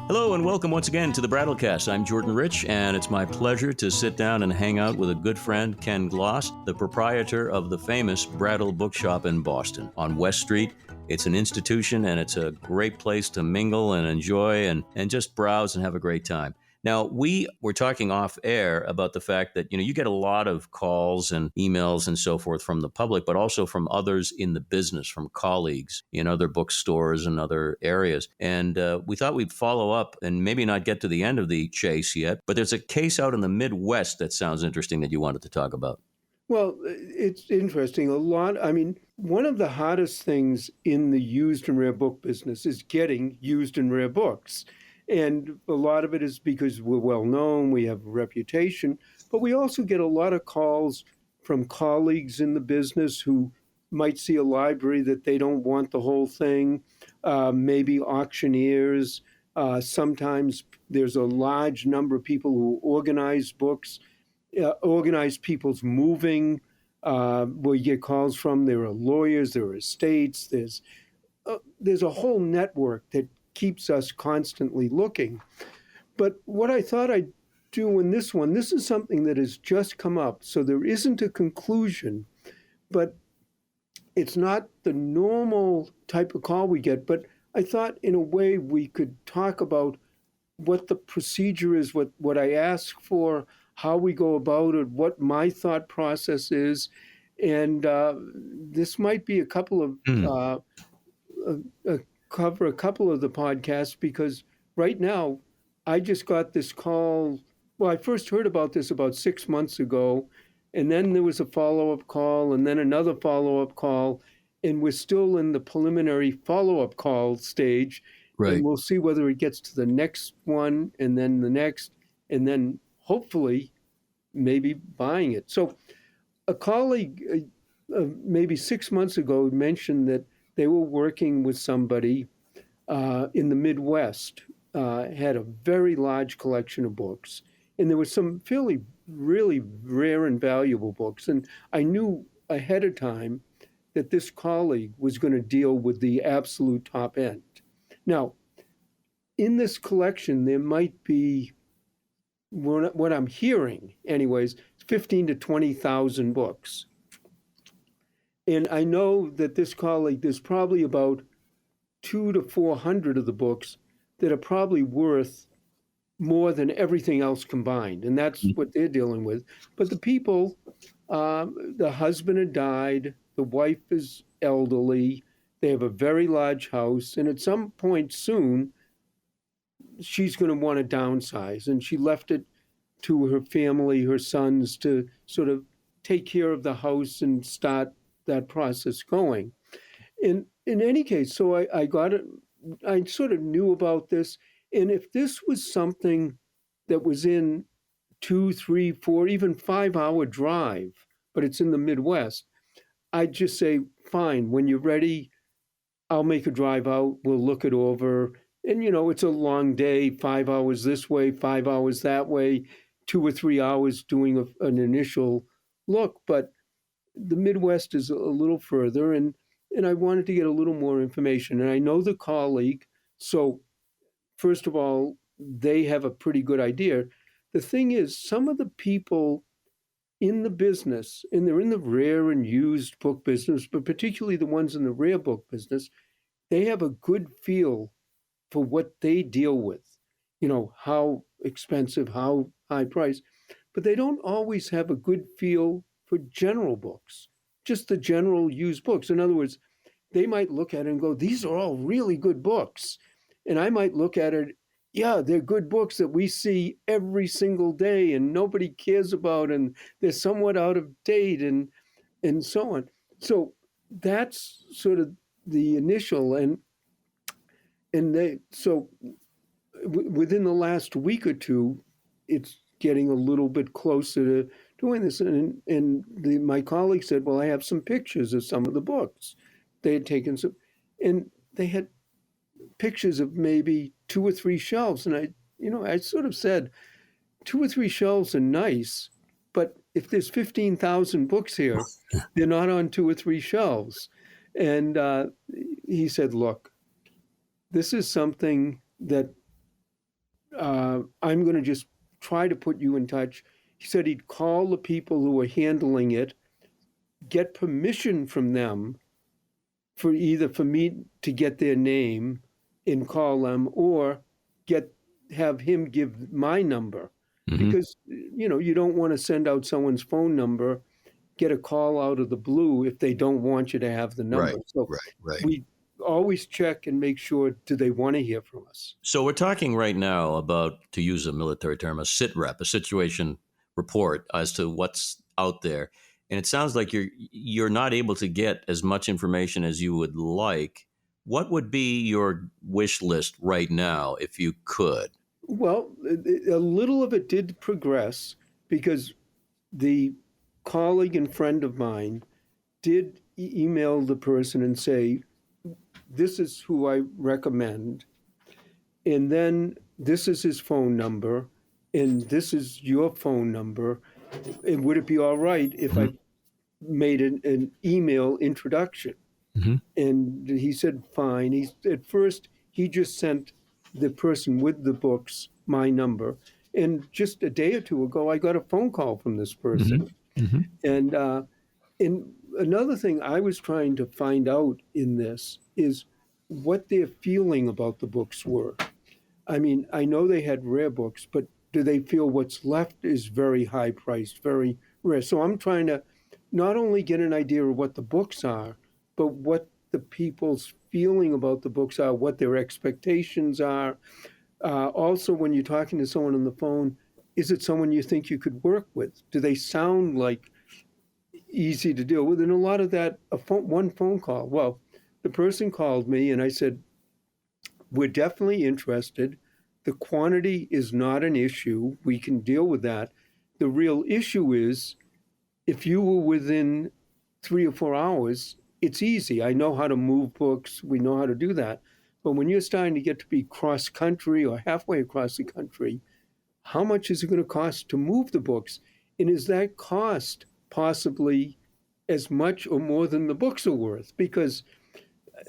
Hello and welcome once again to the Brattlecast. I'm Jordan Rich, and it's my pleasure to sit down and hang out with a good friend, Ken Gloss, the proprietor of the famous Brattle bookshop in Boston on West Street. It's an institution, and it's a great place to mingle and enjoy and just browse and have a great time. Now, we were talking off air about the fact that, you get a lot of calls and emails and so forth from the public, but also from others in the business, from colleagues in other bookstores and other areas. And we thought we'd follow up and maybe not get to the end of the chase yet, but there's a case out in the Midwest that sounds interesting that you wanted to talk about. Well, it's interesting. One of the hardest things in the used and rare book business is getting used and rare books. And a lot of it is because we're well known, we have a reputation, but we also get a lot of calls from colleagues in the business who might see a library that they don't want the whole thing, maybe auctioneers. Sometimes there's a large number of people who organize books, organize people's moving, where you get calls from. There are lawyers, there are estates, there's a whole network that keeps us constantly looking. But what I thought I'd do in this one, this is something that has just come up, so there isn't a conclusion, but it's not the normal type of call we get. But I thought in a way we could talk about what the procedure is, what I ask for, how we go about it, what my thought process is. And this might be a couple of cover a couple of the podcasts, because right now I just got this call. Well, I first heard about this about 6 months ago, and then there was a follow-up call, and then another follow-up call, and we're still in the preliminary follow-up call stage. Right. And we'll see whether it gets to the next one, and then the next, and then hopefully maybe buying it. So a colleague maybe 6 months ago mentioned that they were working with somebody in the Midwest, had a very large collection of books, and there were some really rare and valuable books. And I knew ahead of time that this colleague was going to deal with the absolute top end. Now, in this collection, there might be, what I'm hearing anyways, 15 to 20,000 books. And I know that this colleague, there's probably about 200 to 400 of the books that are probably worth more than everything else combined. And that's what they're dealing with. But the people, the husband had died, the wife is elderly, they have a very large house, and at some point soon, she's going to want to downsize. And she left it to her family, her sons, to sort of take care of the house and start that process going. In any case, so I got it. I sort of knew about this, and if this was something that was in 2, 3, 4, even 5-hour drive, but it's in the Midwest, I'd just say, fine. When you're ready, I'll make a drive out. We'll look it over, and it's a long day. 5 hours this way, 5 hours that way, 2 or 3 hours doing an initial look, but the Midwest is a little further, and I wanted to get a little more information. And I know the colleague, so first of all, they have a pretty good idea. The thing is, some of the people in the business, and they're in the rare and used book business, but particularly the ones in the rare book business, they have a good feel for what they deal with, how expensive, how high price, but they don't always have a good feel for general books, just the general used books. In other words, they might look at it and go, these are all really good books. And I might look at it, yeah, they're good books that we see every single day and nobody cares about, and they're somewhat out of date and so on. So that's sort of the initial, within the last week or two, it's getting a little bit closer to doing this. And my colleague said, well, I have some pictures of some of the books. They had taken some, and they had pictures of maybe 2 or 3 shelves. And I sort of said, 2 or 3 shelves are nice, but if there's 15,000 books here, they're not on 2 or 3 shelves. And he said, look, this is something that I'm going to just try to put you in touch. He said he'd call the people who were handling it, get permission from them for either for me to get their name and call them, or have him give my number, because you don't want to send out someone's phone number, get a call out of the blue if they don't want you to have the number. Right, So right. we always check and make sure, do they want to hear from us? So we're talking right now about, to use a military term, a sit rep, a situation report as to what's out there. And it sounds like you're not able to get as much information as you would like. What would be your wish list right now if you could? Well, a little of it did progress, because the colleague and friend of mine did email the person and say, this is who I recommend, and then this is his phone number, and this is your phone number, and would it be all right if I made an email introduction? And he said, fine. At first, he just sent the person with the books my number. And just a day or two ago, I got a phone call from this person. And another thing I was trying to find out in this is what their feeling about the books were. I mean, I know they had rare books, but do they feel what's left is very high priced, very rare? So I'm trying to not only get an idea of what the books are, but what the people's feeling about the books are, what their expectations are. Also, when you're talking to someone on the phone, is it someone you think you could work with? Do they sound like easy to deal with? And a lot of that, one phone call. Well, the person called me and I said, we're definitely interested. The quantity is not an issue. We can deal with that. The real issue is if you were within 3 or 4 hours, it's easy. I know how to move books. We know how to do that. But when you're starting to get to be cross country or halfway across the country, how much is it going to cost to move the books? And is that cost possibly as much or more than the books are worth? Because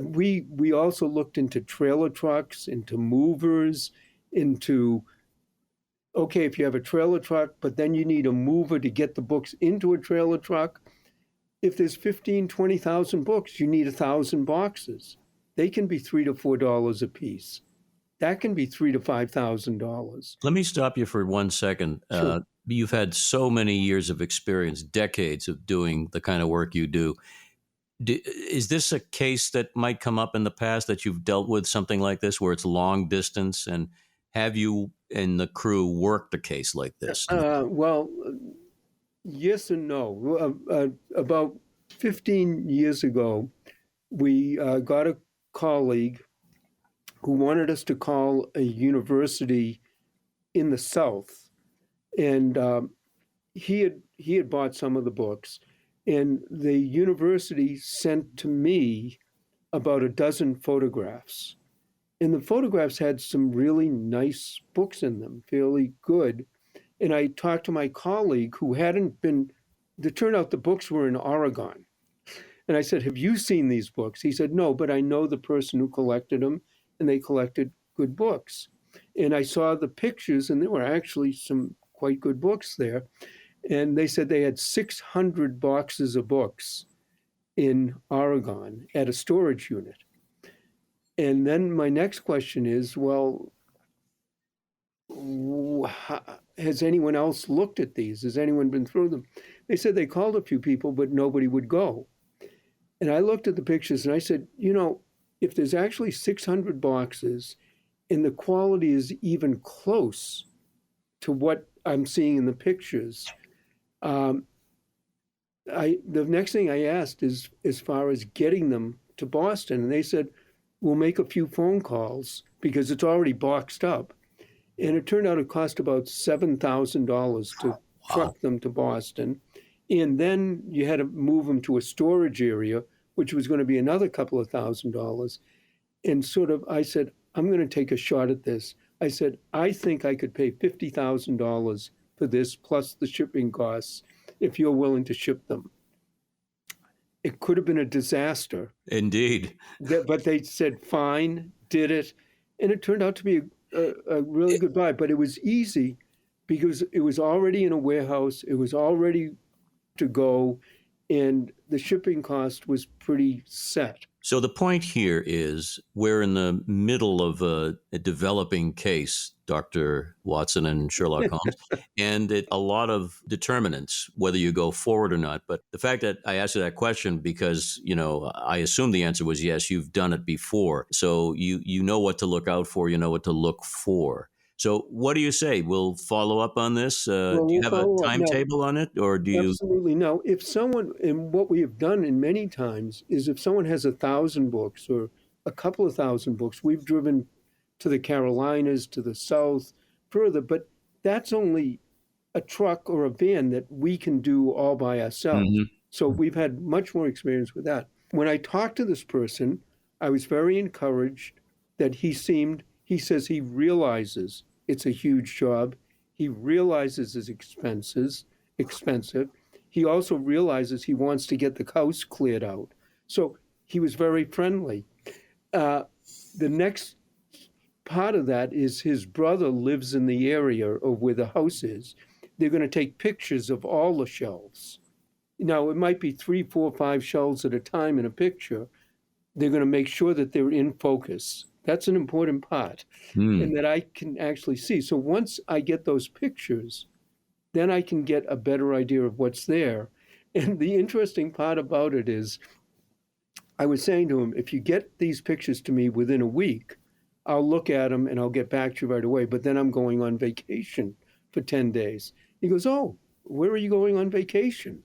we also looked into trailer trucks, into movers, into, okay, if you have a trailer truck, but then you need a mover to get the books into a trailer truck. If there's 15, 20,000 books, you need 1,000 boxes. They can be $3 to $4 a piece. That can be $3,000 to $5,000. Let me stop you for 1 second. Sure. You've had so many years of experience, decades of doing the kind of work you do. Is this a case that might come up in the past that you've dealt with something like this, where it's long distance? And have you and the crew worked a case like this? Well, yes and no. About 15 years ago, we got a colleague who wanted us to call a university in the South. And he had bought some of the books. And the university sent to me about a dozen photographs. And the photographs had some really nice books in them, fairly good. And I talked to my colleague who hadn't been, it turned out the books were in Oregon. And I said, have you seen these books? He said, no, but I know the person who collected them, and they collected good books. And I saw the pictures, and there were actually some quite good books there. And they said they had 600 boxes of books in Oregon at a storage unit. And then my next question is, well, has anyone else looked at these? Has anyone been through them? They said they called a few people, but nobody would go. And I looked at the pictures and I said, if there's actually 600 boxes and the quality is even close to what I'm seeing in the pictures, the next thing I asked is as far as getting them to Boston. And they said, we'll make a few phone calls because it's already boxed up. And it turned out it cost about $7,000 to truck them to Boston. And then you had to move them to a storage area, which was going to be another couple of $1,000. And I said, I'm going to take a shot at this. I said, I think I could pay $50,000 for this plus the shipping costs if you're willing to ship them. It could have been a disaster. Indeed. But they said, fine, did it. And it turned out to be a really good buy, but it was easy because it was already in a warehouse. It was already to go, and the shipping cost was pretty set. So the point here is we're in the middle of a developing case, Dr. Watson and Sherlock Holmes, and a lot of determinants, whether you go forward or not. But the fact that I asked you that question because, I assumed the answer was yes, you've done it before. So you know what to look out for, you know what to look for. So what do you say? We'll follow up on this? Well, Do you we'll have a follow up. No, timetable on it, or do you? absolutely no. If someone, and what we have done in many times is if someone has 1,000 books or a couple of thousand books, we've driven to the Carolinas, to the South, further, but that's only a truck or a van that we can do all by ourselves. Mhm. So we've had much more experience with that. When I talked to this person, I was very encouraged that he says he realizes it's a huge job. He realizes it's expensive. He also realizes he wants to get the house cleared out. So he was very friendly. The next part of that is his brother lives in the area of where the house is. They're going to take pictures of all the shelves. Now, it might be 3, 4, 5 shelves at a time in a picture. They're going to make sure that they're in focus. That's an important part, and that I can actually see. So once I get those pictures, then I can get a better idea of what's there. And the interesting part about it is, I was saying to him, if you get these pictures to me within a week, I'll look at them and I'll get back to you right away. But then I'm going on vacation for 10 days. He goes, oh, where are you going on vacation?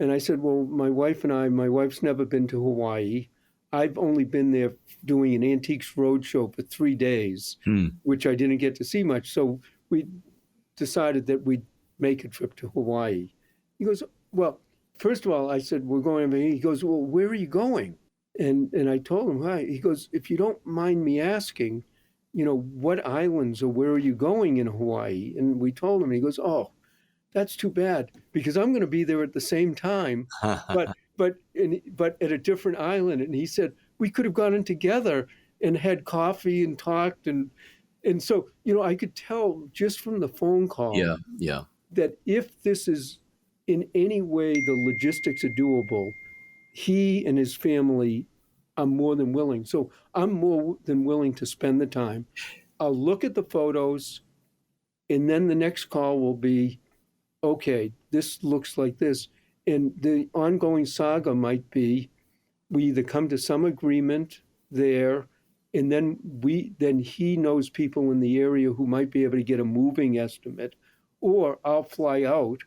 And I said, well, my wife's never been to Hawaii. I've only been there doing an antiques roadshow for 3 days, which I didn't get to see much. So we decided that we'd make a trip to Hawaii. He goes, well, first of all, I said, we're going. He goes, well, where are you going? And I told him, hi. He goes, if you don't mind me asking, what islands or where are you going in Hawaii? And we told him, he goes, oh, that's too bad because I'm going to be there at the same time, but at a different island. And he said, we could have gone in together and had coffee and talked. And so, I could tell just from the phone call that if this is in any way the logistics are doable, he and his family are more than willing. So I'm more than willing to spend the time. I'll look at the photos, and then the next call will be, okay, this looks like this. And the ongoing saga might be we either come to some agreement there, and then he knows people in the area who might be able to get a moving estimate, or I'll fly out,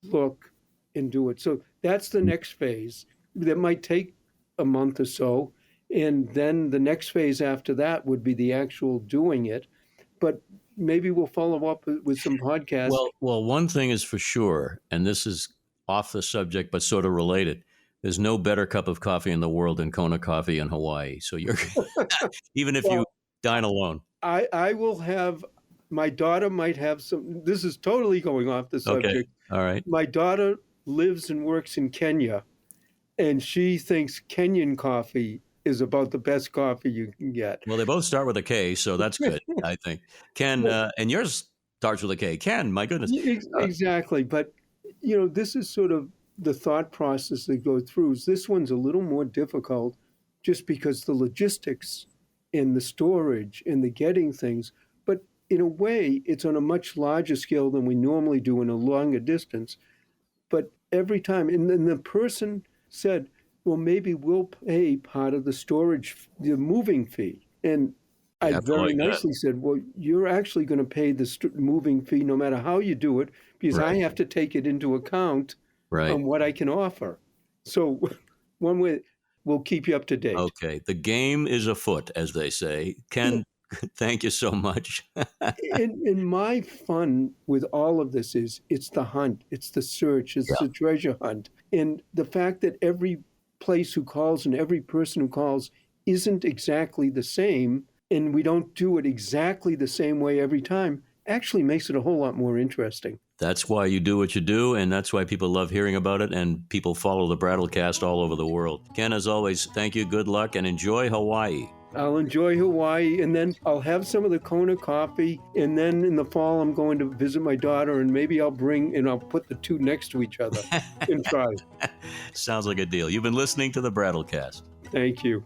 look, and do it. So that's the next phase. That might take a month or so. And then the next phase after that would be the actual doing it. But maybe we'll follow up with some podcasts. Well, one thing is for sure, and this is off the subject but sort of related. There's no better cup of coffee in the world than Kona coffee in Hawaii. So you're even if you dine alone. I will have, my daughter might have some. This is totally going off the subject. Okay. All right. My daughter lives and works in Kenya, and she thinks Kenyan coffee is about the best coffee you can get. Well, they both start with a K, so that's good, I think. Ken, and yours starts with a K. Ken, my goodness. Exactly. But, this is sort of the thought process that goes through. This one's a little more difficult just because the logistics and the storage and the getting things. But in a way, it's on a much larger scale than we normally do in a longer distance. But every time, and then the person said, well, maybe we'll pay part of the storage, the moving fee. And I very nicely said, well, you're actually going to pay the moving fee no matter how you do it, because I have to take it into account on what I can offer. So one way, we'll keep you up to date. Okay. The game is afoot, as they say. Ken, thank you so much. And my fun with all of this is it's the hunt, it's the search, it's the treasure hunt. And the fact that every place who calls and every person who calls isn't exactly the same, and we don't do it exactly the same way every time, actually makes it a whole lot more interesting. That's why you do what you do, and that's why people love hearing about it, and people follow the Brattlecast all over the world. Ken, as always, thank you, good luck, and enjoy Hawaii. I'll enjoy Hawaii, and then I'll have some of the Kona coffee, and then in the fall I'm going to visit my daughter, and maybe I'll put the two next to each other and try. Sounds like a deal. You've been listening to the Brattlecast. Thank you.